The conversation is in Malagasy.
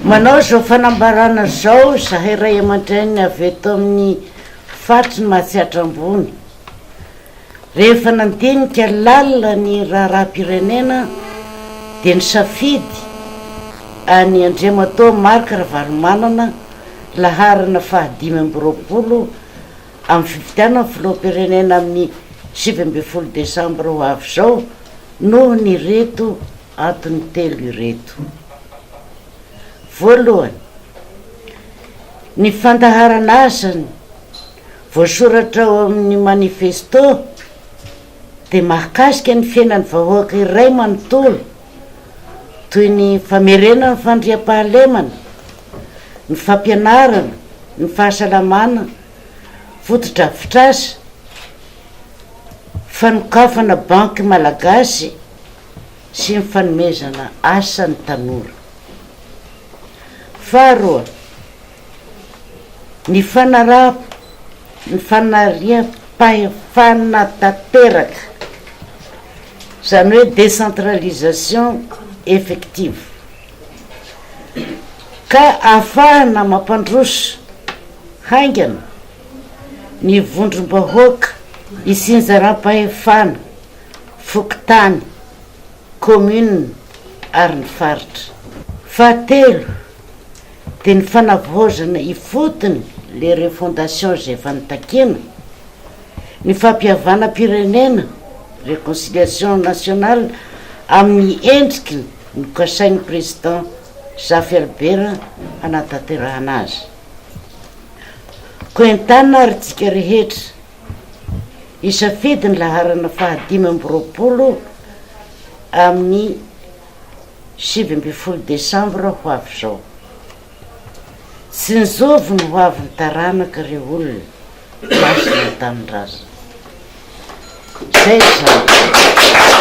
manao zao fanambarana zao zahay ray aman-dreny avy eto amin'ny faritry ny Mahatsiatra ambony. Rehefa nandinika lalina ny raharaham-pirenena dia nisafidy any Andriamatoa Marc Ravalomanana laharana 5 amin'ny fifidianana ny filoham-pirenena amin'ny 7 Desambra ho avy zao noho ny reto atony telo ireto. Voalohany, ny fandaharana asany voasoratra ao amin'ny manifesto dia mahakasika ny fiainan'ny vahoaka iray manontolo toy ny famerenana ny fandriam-pahalemana, ny fampianarana, ny fahasalamana, fotodrafitrasa, fanokafana banky malagasy sy ny fanomezana asa ny tanora. Faharoa, ny fanariam-panatanteraka, zany hoe décentralisation effective, ka ahafahana mampandroso haingana ny vondrom-bahoaka isinjaram-pahefana, fokotany, commune ary ny faritra. Fahatelo, dia ny fanavohozana ifotony le refondation zay efa nitakena, ny fampihavana pirenena, réconciliation nationale amin'ny endrikiny nokasain'ny président Jafy Albert hanatanterahana azy. Koa entanina ary tsika rehetra isafidy ny laharana 5 amin'ny 7 Desambra ho avy zao. Sy nizovy ny ho avy ny taranaka reo olona masina tanin-draza. Zay zany.